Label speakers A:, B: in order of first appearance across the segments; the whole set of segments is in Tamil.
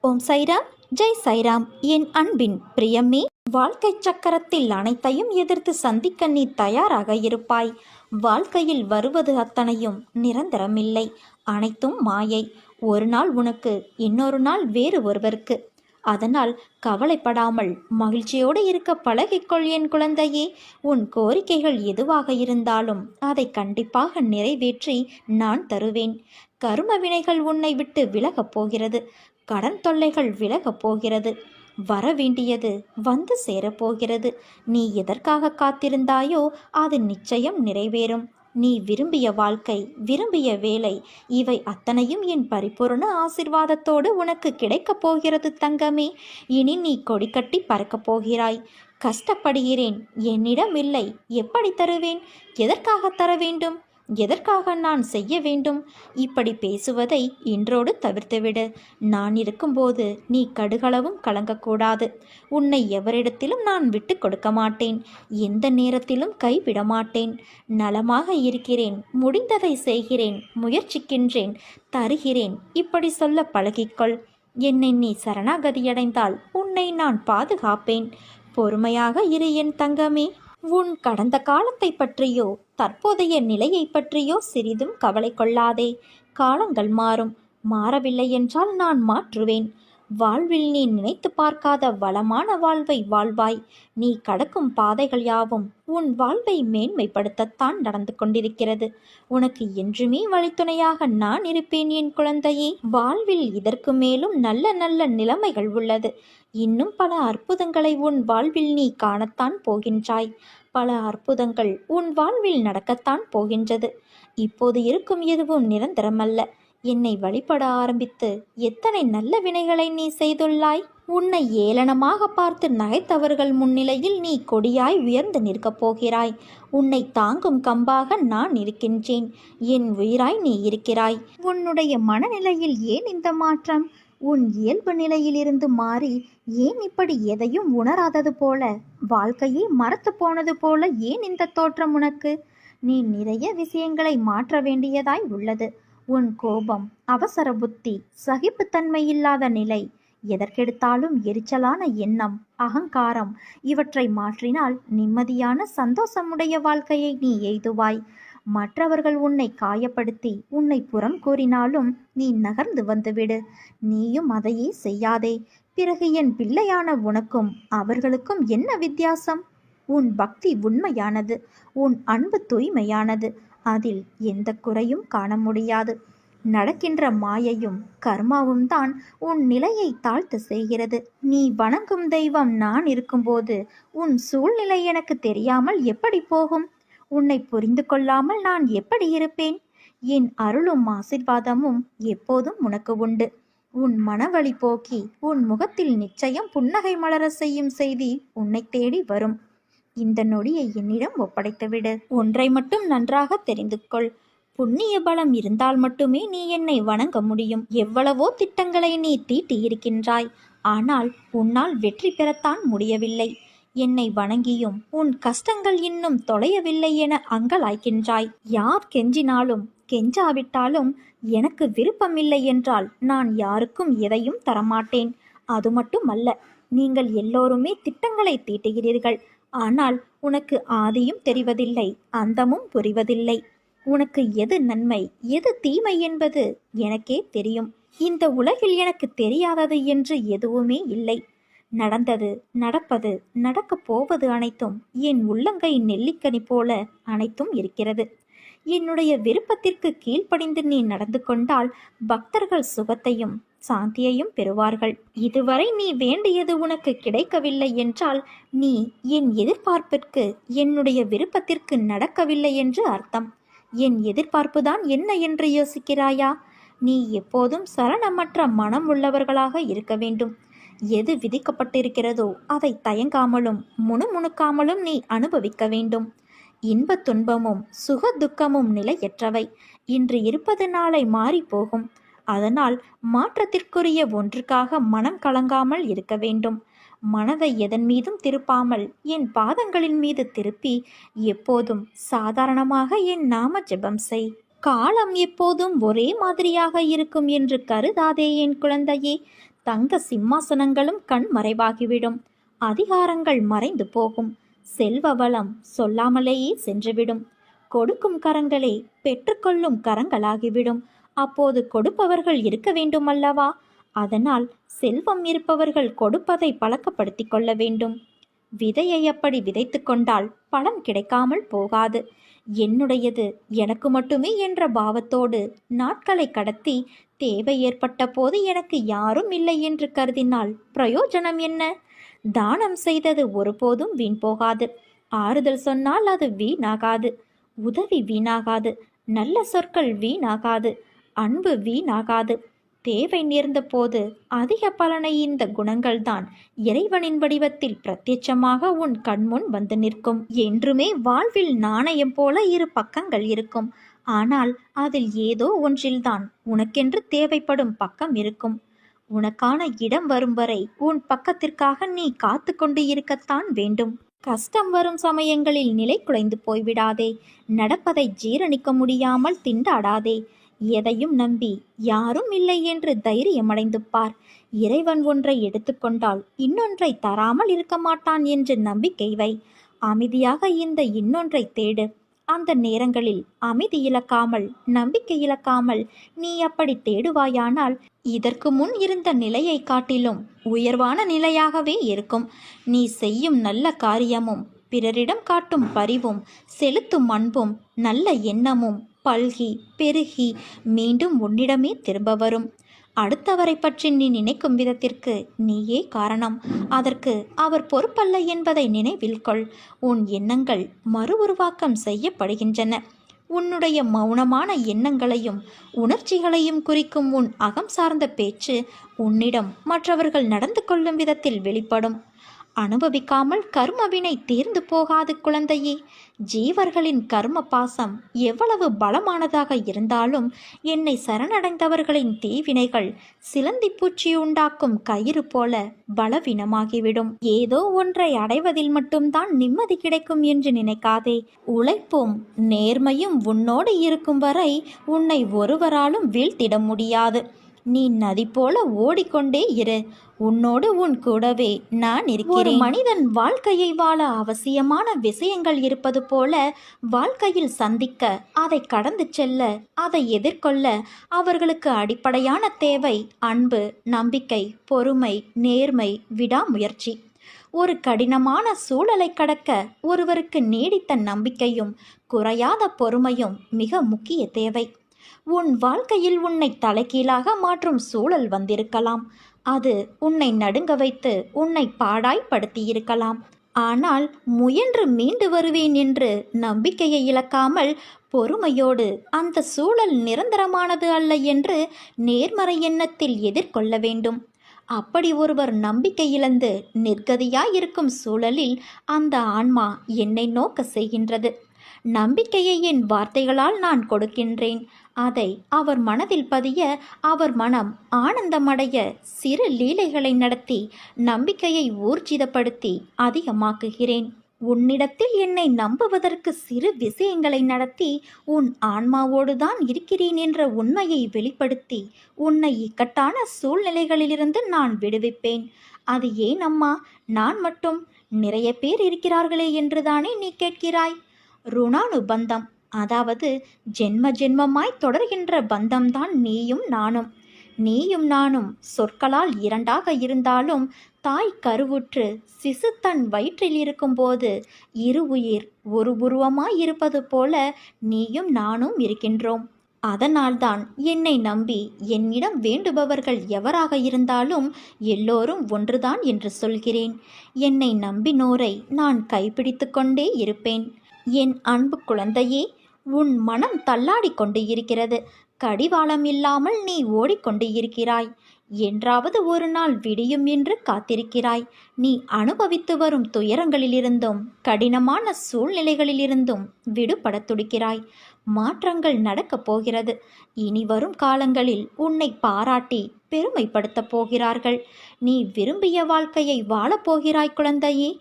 A: ஓம் சைராம், ஜெய் சைராம். என் அன்பின் பிரியமே, வாழ்க்கை சக்கரத்தில் அனைத்தையும் எதிர்த்து சந்திக்க நீ தயாராக இருப்பாய். வாழ்க்கையில் வருவது அத்தனையும் நிரந்தரமில்லை, அனைத்தும் மாயை. ஒரு நாள் உனக்கு, இன்னொரு நாள் வேறு ஒருவருக்கு. அதனால் கவலைப்படாமல் மகிழ்ச்சியோடு இருக்க பழகிக்கொள் என் குழந்தையே. உன் கோரிக்கைகள் எதுவாக இருந்தாலும் அதை கண்டிப்பாக நிறைவேற்றி நான் தருவேன். கரும வினைகள் உன்னை விட்டு விலகப் போகிறது. கடன் தொல்லைகள் விலகப் போகிறது. வர வேண்டியது வந்து சேரப்போகிறது. நீ எதற்காக காத்திருந்தாயோ அது நிச்சயம் நிறைவேறும். நீ விரும்பிய வாழ்க்கை, விரும்பிய வேலை, இவை அத்தனையும் என் பரிபூர்ண ஆசிர்வாதத்தோடு உனக்கு கிடைக்கப் போகிறது தங்கமே. இனி நீ கொடி கட்டி பறக்கப் போகிறாய். கஷ்டப்படுகிறேன், என்னிடம் இல்லை, எப்படி தருவேன்? எதற்காக தர வேண்டும்? எதற்காக நான் செய்ய வேண்டும்? இப்படி பேசுவதை இன்றோடு தவிர்த்துவிடு. நான் இருக்கும்போது நீ கடுகளவும் கலங்கக்கூடாது. உன்னை எவரிடத்திலும் நான் விட்டு கொடுக்க மாட்டேன். எந்த நேரத்திலும் கைவிட மாட்டேன். நலமாக இருக்கிறேன், முடிந்ததை செய்கிறேன், முயற்சிக்கின்றேன், தருகிறேன், இப்படி சொல்ல பழகிக்கொள். என்னை நீ சரணாகதியடைந்தால் உன்னை நான் பாதுகாப்பேன். பொறுமையாக இரு என் தங்கமே. உன் கடந்த காலத்தை பற்றியோ தற்போதைய நிலையை பற்றியோ சிறிதும் கவலை கொள்ளாதே. காலங்கள் மாறும். மாறவில்லை என்றால் நான் மாற்றுவேன். வாழ்வில் நீ நினைத்து பார்க்காத வளமான வாழ்வை வாழ்வாய். நீ கடக்கும் பாதைகள் யாவும் உன் வாழ்வை மேன்மைப்படுத்தத்தான் நடந்து கொண்டிருக்கிறது. உனக்கு என்றுமே வழித்துணையாக நான் இருப்பேன் என் குழந்தையே. வாழ்வில் இதற்கு மேலும் நல்ல நல்ல நிலைமைகள் உள்ளது. இன்னும் பல அற்புதங்களை உன் வாழ்வில் நீ காணத்தான் போகின்றாய். பல அற்புதங்கள் உன் வாழ்வில் நடக்கத்தான் போகின்றது. இப்போது இருக்கும் எதுவும் நிரந்தரமல்ல. என்னை வழிபட ஆரம்பித்து எத்தனை நல்ல வினைகளை நீ செய்துள்ளாய். உன்னை ஏளனமாக பார்த்து நகைத்தவர்கள் முன்னிலையில் நீ கொடியாய் உயர்ந்து நிற்கப் போகிறாய். உன்னை தாங்கும் கம்பாக நான் இருக்கின்றேன். என் உயிராய் நீ இருக்கிறாய். உன்னுடைய மனநிலையில் ஏன் இந்த மாற்றம்? உன் இயல்பு நிலையிலிருந்து மாறி ஏன் இப்படி எதையும் உணராதது போல, வாழ்க்கையே மறத்து போனது போல ஏன் இந்த தோற்றம் உனக்கு? நீ நிறைய விஷயங்களை மாற்ற வேண்டியதாய் உள்ளது. உன் கோபம், அவசர புத்தி, சகிப்புத்தன்மை இல்லாத நிலை, எதற்கெடுத்தாலும் எரிச்சலான எண்ணம், அகங்காரம், இவற்றை மாற்றினால் நிம்மதியான சந்தோஷமுடைய வாழ்க்கையை நீ எய்துவாய். மற்றவர்கள் உன்னை காயப்படுத்தி உன்னை புறம் கூறினாலும் நீ நகர்ந்து வந்துவிடு. நீயும் அதையே செய்யாதே. பிறகு என் பிள்ளையான உனக்கும் அவர்களுக்கும் என்ன வித்தியாசம்? உன் பக்தி உண்மையானது, உன் அன்பு தூய்மையானது. அதில் எந்த குறையும் காண முடியாது. நடக்கின்ற மாயையும் கர்மாவும் தான் உன் நிலையை தாழ்த்த செய்கிறது. நீ வணங்கும் தெய்வம் நான் இருக்கும்போது உன் சூழ்நிலை எனக்கு தெரியாமல் எப்படி போகும்? உன்னை புரிந்து கொள்ளாமல் நான் எப்படி இருப்பேன்? என் அருளும் ஆசிர்வாதமும் எப்போதும் உனக்கு உண்டு. உன் மனவழி போக்கி உன் முகத்தில் நிச்சயம் புன்னகை மலர செய்யும் செய்தி உன்னை தேடி வரும். இந்த நொடியை என்னிடம் ஒப்படைத்துவிடு. ஒன்றை மட்டும் நன்றாக தெரிந்து கொள். புண்ணிய பலம் இருந்தால் மட்டுமே நீ என்னை வணங்க முடியும். எவ்வளவோ திட்டங்களை நீ தீட்டி இருக்கின்றாய். ஆனால் உன்னால் வெற்றி பெறத்தான் முடியவில்லை. என்னை வணங்கியும் உன் கஷ்டங்கள் இன்னும் தொலையவில்லை என அங்கலாய்க்கின்றாய். யார் கெஞ்சினாலும் கெஞ்சாவிட்டாலும் எனக்கு விருப்பமில்லை என்றால் நான் யாருக்கும் எதையும் தரமாட்டேன். அது மட்டுமல்ல, நீங்கள் எல்லோருமே திட்டங்களை தீட்டுகிறீர்கள். ஆனால் உனக்கு ஆதியும் தெரிவதில்லை, அந்தமும் புரிவதில்லை. உனக்கு எது நன்மை, எது தீமை என்பது எனக்கே தெரியும். இந்த உலகில் எனக்கு தெரியாதது என்று எதுவுமே இல்லை. நடந்தது, நடப்பது, நடக்கப் போவது அனைத்தும் என் உள்ளங்கை நெல்லிக்கனி போல அனைத்தும் இருக்கிறது. என்னுடைய விருப்பத்திற்கு கீழ்ப்படிந்து நீ நடந்து கொண்டால் பக்தர்கள் சுகத்தையும் சாந்தியையும் பெறுவார்கள். இதுவரை நீ வேண்டியது உனக்கு கிடைக்கவில்லை என்றால் நீ என் எதிர்பார்ப்பிற்கு, என்னுடைய விருப்பத்திற்கு நடக்கவில்லை என்று அர்த்தம். என் எதிர்பார்ப்புதான் என்ன என்று யோசிக்கிறாயா? நீ எப்போதும் சலனமற்ற மனம் உள்ளவர்களாக இருக்க வேண்டும். எது விதிக்கப்பட்டிருக்கிறதோ அதை தயங்காமலும் முணுமுணுக்காமலும் நீ அனுபவிக்க வேண்டும். இன்ப துன்பமும் சுக துக்கமும் நிலையற்றவை. இன்று இருப்பது நாளை மாறி போகும். அதனால் மாற்றத்திற்குரிய ஒன்றுக்காக மனம் கலங்காமல் இருக்க வேண்டும். மனதை எதன் மீதும் திருப்பாமல் என் பாதங்களின் மீது திருப்பி எப்போதும் சாதாரணமாக என் நாம ஜெபம் செய். காலம் எப்போதும் ஒரே மாதிரியாக இருக்கும் என்று கருதாதே என் குழந்தையே. தங்க சிம்மாசனங்களும் கண் மறைவாகிவிடும். அதிகாரங்கள் மறைந்து போகும். செல்வ வளம் சொல்லாமலேயே சென்றுவிடும். கொடுக்கும் கரங்களே பெற்றுக்கொள்ளும் கரங்களாகிவிடும். அப்போது கொடுப்பவர்கள் இருக்க வேண்டும் அல்லவா? அதனால் செல்வம் இருப்பவர்கள் கொடுப்பதை பழக்கப்படுத்தி கொள்ள வேண்டும். விதையை அப்படி விதைத்து கொண்டால் பலன் கிடைக்காமல் போகாது. என்னுடையது எனக்கு மட்டுமே என்ற பாவத்தோடு நாட்களை கடத்தி தேவை ஏற்பட்ட போது எனக்கு யாரும் இல்லை என்று கருதினால் பிரயோஜனம் என்ன? தானம் செய்தது ஒருபோதும் வீண் போகாது. ஆறுதல் சொன்னால் அது வீணாகாது. உதவி வீணாகாது. நல்ல சொற்கள் வீணாகாது. அன்பு வீணாகாது. தேவை நேர்ந்த போது அதிக பலனை இந்த குணங்கள்தான் இறைவனின் வடிவத்தில் பிரத்யட்சமாக உன் கண்முன் வந்து நிற்கும். என்றுமே வாழ்வில் நாணயம் போல இரு பக்கங்கள் இருக்கும். ஆனால் அதில் ஏதோ ஒன்றில்தான் உனக்கென்று தேவைப்படும் பக்கம் இருக்கும். உனக்கான இடம் வரும் வரை உன் பக்கத்திற்காக நீ காத்து கொண்டு இருக்கத்தான் வேண்டும். கஷ்டம் வரும் சமயங்களில் நிலை குலைந்து போய்விடாதே. நடப்பதை ஜீரணிக்க முடியாமல் திண்டாடாதே. எதையும் நம்பி யாரும் இல்லை என்று தைரியமடைந்து பார். இறைவன் ஒன்றை எடுத்துக்கொண்டால் இன்னொன்றை தராமல் இருக்க மாட்டான் என்று நம்பிக்கை வை. அமைதியாக இந்த இன்னொன்றை தேடு. அந்த நேரங்களில் அமைதி இழக்காமல், நம்பிக்கை இழக்காமல் நீ அப்படி தேடுவாயானால் இதற்கு முன் இருந்த நிலையை காட்டிலும் உயர்வான நிலையாகவே இருக்கும். நீ செய்யும் நல்ல காரியமும், பிறரிடம் காட்டும் பரிவும், செலுத்தும் அன்பும், நல்ல எண்ணமும் பல்கி பெருகி மீண்டும் உன்னிடமே திரும்ப வரும். அடுத்தவரை பற்றி நீ நினைக்கும் விதத்திற்கு நீயே காரணம். அதற்கு அவர் பொறுப்பல்ல என்பதை நினைவில் கொள். உன் எண்ணங்கள் மறு உருவாக்கம் செய்யப்படுகின்றன. உன்னுடைய மௌனமான எண்ணங்களையும் உணர்ச்சிகளையும் குறிக்கும் உன் அகம் சார்ந்த பேச்சு உன்னிடம் மற்றவர்கள் நடந்து கொள்ளும் விதத்தில் வெளிப்படும். அனுபவிக்காமல் கர்மவினை தீர்ந்து போகாது குழந்தையே. ஜீவர்களின் கர்ம பாசம் எவ்வளவு பலமானதாக இருந்தாலும் என்னை சரணடைந்தவர்களின் தீவினைகள் சிலந்தி பூச்சி உண்டாக்கும் கயிறு போல பலவீனமாகிவிடும். ஏதோ ஒன்றை அடைவதில் மட்டும்தான் நிம்மதி கிடைக்கும் என்று நினைக்காதே. உழைப்பும் நேர்மையும் உன்னோடு இருக்கும் வரை உன்னை ஒருவராலும் வீழ்த்திட முடியாது. நீ நதி போல ஓடிக்கொண்டே இரு. உன்னோடு உன் கூடவே நான் இருக்கிறேன். ஒரு மனிதன் வாழ்க்கையை வாழ அவசியமான விஷயங்கள் இருப்பது போல வாழ்க்கையில் சந்திக்க, அதை கடந்து செல்ல, அதை எதிர்கொள்ள அவர்களுக்கு அடிப்படையான தேவை அன்பு, நம்பிக்கை, பொறுமை, நேர்மை, விடாமுயற்சி. ஒரு கடினமான சூழலை கடக்க ஒருவருக்கு நீடித்த நம்பிக்கையும் குறையாத பொறுமையும் மிக முக்கிய தேவை. உன் வாழ்க்கையில் உன்னை தலைகீழாக மாற்றும் சூழல் வந்திருக்கலாம். அது உன்னை நடுங்க வைத்து உன்னை பாடாய்படுத்தியிருக்கலாம். ஆனால் முயன்று மீண்டு வருவேன் என்று நம்பிக்கையை இழக்காமல் பொறுமையோடு அந்த சூழல் நிரந்தரமானது அல்ல என்று நேர்மறை எண்ணத்தில் எதிர்கொள்ள வேண்டும். அப்படி ஒருவர் நம்பிக்கை இழந்து நிர்கதியாயிருக்கும் சூழலில் அந்த ஆன்மா என்னை நோக்க செய்கின்றது. நம்பிக்கையை என் வார்த்தைகளால் நான் கொடுக்கின்றேன். அதை அவர் மனதில் பதிய, அவர் மனம் ஆனந்தமடைய சிறு லீலைகளை நடத்தி நம்பிக்கையை ஊர்ஜிதப்படுத்தி அதிகமாக்குகிறேன். உன்னிடத்தில் என்னை நம்புவதற்கு சிறு விஷயங்களை நடத்தி உன் ஆன்மாவோடுதான் இருக்கிறேன் என்ற உண்மையை வெளிப்படுத்தி உன்னை இக்கட்டான சூழ்நிலைகளிலிருந்து நான் விடுவிப்பேன். அது ஏன் அம்மா, நான் மட்டும், நிறைய பேர் இருக்கிறார்களே என்றுதானே நீ கேட்கிறாய்? ருணானுபந்தம், அதாவது ஜென்ம ஜென்மமாய் தொடர்கின்ற பந்தம்தான் நீயும் நானும். நீயும் நானும் சொற்களால் இரண்டாக இருந்தாலும் தாய் கருவுற்று சிசு தன் வயிற்றில் இருக்கும்போது இரு உயிர் ஒரு உருவமாய் இருப்பது போல நீயும் நானும் இருக்கின்றோம். அதனால்தான் என்னை நம்பி என்னிடம் வேண்டுபவர்கள் எவராக இருந்தாலும் எல்லோரும் ஒன்றுதான் என்று சொல்கிறேன். என்னை நம்பினோரை நான் கைப்பிடித்து கொண்டே இருப்பேன். என் அன்பு குழந்தையே, உன் மனம் தள்ளாடி கொண்டு இருக்கிறது. கடிவாளம் இல்லாமல் நீ ஓடிக்கொண்டு இருக்கிறாய். என்றாவது ஒரு நாள் விடியும் என்று காத்திருக்கிறாய். நீ அனுபவித்து வரும் துயரங்களிலிருந்தும் கடினமான சூழ்நிலைகளிலிருந்தும் விடுபட துடிக்கிறாய். மாற்றங்கள் நடக்கப் போகிறது. இனி வரும் காலங்களில் உன்னை பாராட்டி பெருமைப்படுத்தப் போகிறார்கள். நீ விரும்பிய வாழ்க்கையை வாழப்போகிறாய் குழந்தையே.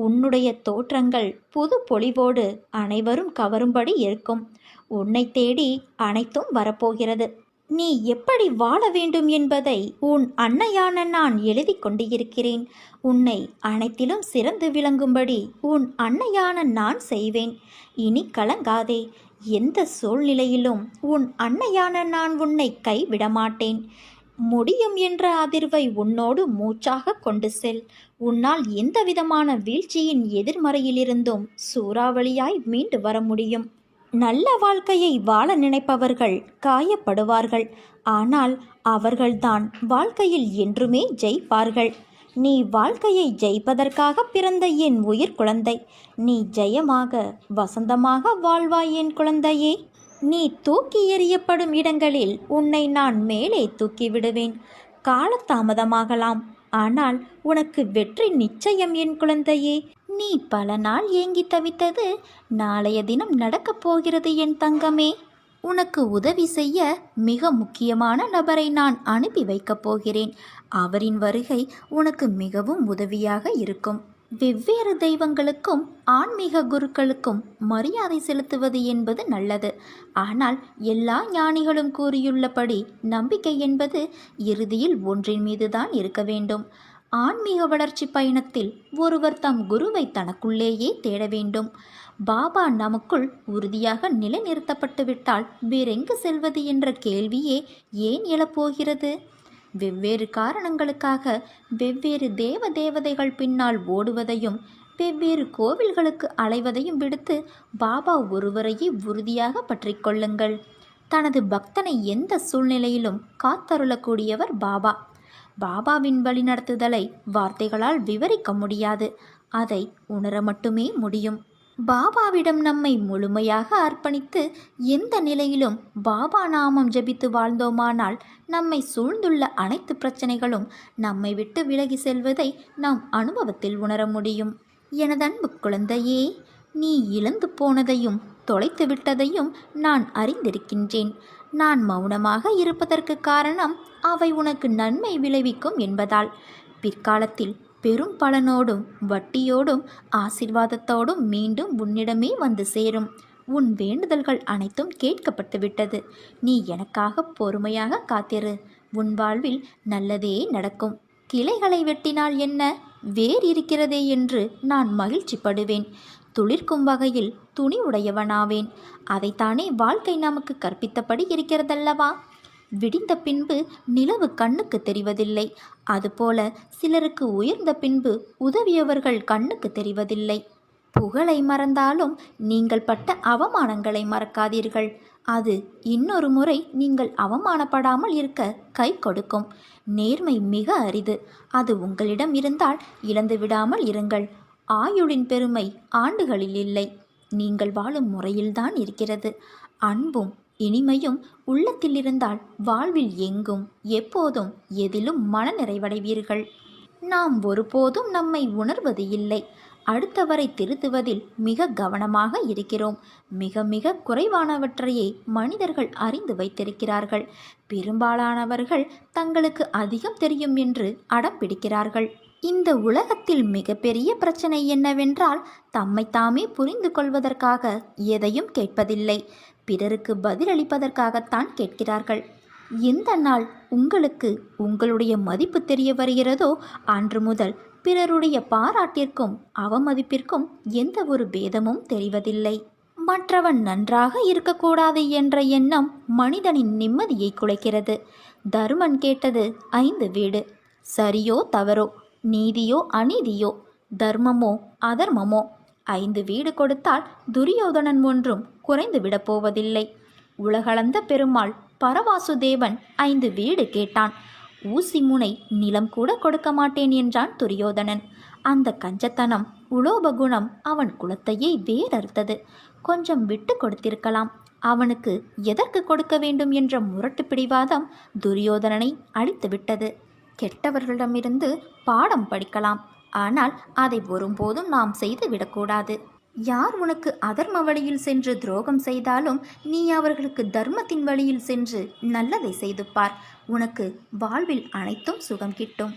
A: உன்னுடைய தோற்றங்கள் புது பொலிவோடு அனைவரும் கவரும்படி இருக்கும். உன்னை தேடி அனைத்தும் வரப்போகிறது. நீ எப்படி வாழ வேண்டும் என்பதை உன் அன்னையான நான் எழுதி கொண்டு இருக்கிறேன். உன்னை அனைத்திலும் சிறந்து விளங்கும்படி உன் அன்னையான நான் செய்வேன். இனி கலங்காதே. எந்த சூழ்நிலையிலும் உன் அன்னையான நான் உன்னை கைவிட மாட்டேன். முடியும் என்ற அதிர்வை உன்னோடு மூச்சாக கொண்டு செல். உன்னால் எந்தவிதமான வீழ்ச்சியின் எதிர்மறையிலிருந்தும் சூறாவளியாய் மீண்டு வர முடியும். நல்ல வாழ்க்கையை வாழ நினைப்பவர்கள் காயப்படுவார்கள். ஆனால் அவர்கள்தான் வாழ்க்கையில் என்றுமே ஜெயிப்பார்கள். நீ வாழ்க்கையை ஜெயிப்பதற்காக பிறந்த என் உயிர் குழந்தை. நீ ஜெயமாக வசந்தமாக வாழ்வாய் என் குழந்தையே. நீ தூக்கி எறியப்படும் இடங்களில் உன்னை நான் மேலே தூக்கி விடுவேன். காலதாமதமாகலாம், ஆனால் உனக்கு வெற்றி நிச்சயம் என் குழந்தையே. நீ பல நாள் ஏங்கி தவித்தது நாளைய தினம் நடக்கப் போகிறது என் தங்கமே. உனக்கு உதவி செய்ய மிக முக்கியமான நபரை நான் அனுப்பி வைக்கப் போகிறேன். அவரின் வருகை உனக்கு மிகவும் உதவியாக இருக்கும். வெவ்வேறு தெய்வங்களுக்கும் ஆன்மீக குருக்களுக்கும் மரியாதை செலுத்துவது என்பது நல்லது. ஆனால் எல்லா ஞானிகளும் கூறியுள்ளபடி நம்பிக்கை என்பது இறுதியில் ஒன்றின் மீதுதான் இருக்க வேண்டும். ஆன்மீக வளர்ச்சி பயணத்தில் ஒருவர் தம் குருவை தனக்குள்ளேயே தேட வேண்டும். பாபா நமக்குள் உறுதியாக நிலைநிறுத்தப்பட்டு விட்டால் வேறெங்கு செல்வது என்ற கேள்வியே ஏன் எழப்போகிறது? வெவ்வேறு காரணங்களுக்காக வெவ்வேறு தேவதைகள் பின்னால் ஓடுவதையும் வெவ்வேறு கோவில்களுக்கு அலைவதையும் விடுத்து பாபா ஒருவரையே உறுதியாக பற்றி கொள்ளுங்கள். தனது பக்தனை எந்த சூழ்நிலையிலும் காத்தருளக்கூடியவர் பாபா. பாபாவின் வழிநடத்துதலை வார்த்தைகளால் விவரிக்க முடியாது. அதை உணர மட்டுமே முடியும். பாபாவிடம் நம்மை முழுமையாக அர்ப்பணித்து எந்த நிலையிலும் பாபா நாமம் ஜபித்து வாழ்ந்தோமானால் நம்மை சூழ்ந்துள்ள அனைத்து பிரச்சனைகளும் நம்மை விட்டு விலகி செல்வதை நாம் அனுபவத்தில் உணர முடியும். எனதன்பு குழந்தையே, நீ இழந்து போனதையும் தொலைத்து விட்டதையும் நான் அறிந்திருக்கின்றேன். நான் மௌனமாக இருப்பதற்கு காரணம் அவை உனக்கு நன்மை விளைவிக்கும் என்பதால். பிற்காலத்தில் பெரும் பலனோடும் வட்டியோடும் ஆசிர்வாதத்தோடும் மீண்டும் உன்னிடமே வந்து சேரும். உன் வேண்டுதல்கள் அனைத்தும் கேட்கப்பட்டு விட்டது. நீ எனக்காக பொறுமையாக காத்திரு. உன் வாழ்வில் நல்லதே நடக்கும். கிளைகளை வெட்டினால் என்ன, வேர் இருக்கிறதே என்று நான் மகிழ்ச்சி படுவேன். துளிர்க்கும் வகையில் துணி உடையவனாவேன். அதைத்தானே வாழ்க்கை நமக்கு கற்பித்தபடி இருக்கிறதல்லவா? விடிந்த பின்பு நிலவு கண்ணுக்கு தெரிவதில்லை. அதுபோல சிலருக்கு உயர்ந்த பின்பு உதவியவர்கள் கண்ணுக்கு தெரிவதில்லை. புகழை மறந்தாலும் நீங்கள் பட்ட அவமானங்களை மறக்காதீர்கள். அது இன்னொரு முறை நீங்கள் அவமானப்படாமல் இருக்க கை கொடுக்கும். நேர்மை மிக அரிது. அது உங்களிடம் இருந்தால் இழந்து விடாமல் இருங்கள். ஆயுளின் பெருமை ஆண்டுகளில் இல்லை, நீங்கள் வாழும் முறையில்தான் இருக்கிறது. அன்பும் இனிமையும் உள்ளத்தில் இருந்தால் வாழ்வில் எங்கும் எப்போதும் எதிலும் மன நிறைவடைவீர்கள். நாம் ஒருபோதும் நம்மை உணர்வது இல்லை. அடுத்தவரை திருத்துவதில் மிக கவனமாக இருக்கிறோம். மிக மிக குறைவானவற்றையே மனிதர்கள் அறிந்து வைத்திருக்கிறார்கள். பெரும்பாலானவர்கள் தங்களுக்கு அதிகம் தெரியும் என்று அடம் பிடிக்கிறார்கள். இந்த உலகத்தில் மிகப்பெரிய பிரச்சனை என்னவென்றால் தம்மைத்தாமே புரிந்து கொள்வதற்காக எதையும் கேட்பதில்லை. பிறருக்கு பதிலளிப்பதற்காகத்தான் கேட்கிறார்கள். எந்த நாள் உங்களுக்கு உங்களுடைய மதிப்பு தெரிய வருகிறதோ அன்று முதல் பிறருடைய பாராட்டிற்கும் அவமதிப்பிற்கும் எந்த ஒரு பேதமும் தெரிவதில்லை. மற்றவன் நன்றாக இருக்கக்கூடாது என்ற எண்ணம் மனிதனின் நிம்மதியை குலைக்கிறது. தருமன் கேட்டது 5 வீடு. சரியோ தவறோ, நீதியோ அநீதியோ, தர்மமோ அதர்மமோ, 5 வீடு கொடுத்தால் துரியோதனன் ஒன்றும் குறைந்து விடப்போவதில்லை. உலகளந்த பெருமாள் பரவாசுதேவன் 5 வீடு கேட்டான். ஊசி முனை நிலம் கூட கொடுக்க மாட்டேன் என்றான் துரியோதனன். அந்த கஞ்சத்தனம் உலோபகுணம் அவன் குலத்தையே வேறறுத்தது. கொஞ்சம் விட்டு கொடுத்திருக்கலாம். அவனுக்கு எதற்கு கொடுக்க வேண்டும் என்ற முரட்டு பிடிவாதம் துரியோதனனை அழித்துவிட்டது. கெட்டவர்களிடமிருந்து பாடம் படிக்கலாம், ஆனால் அதை ஒருபோதும் நாம் செய்து விடக்கூடாது. யார் உனக்கு அதர்ம வழியில் சென்று துரோகம் செய்தாலும் நீ அவர்களுக்கு தர்மத்தின் வழியில் சென்று நல்லதை செய்து பார். உனக்கு வாழ்வில் அனைத்தும் சுகம் கிட்டும்.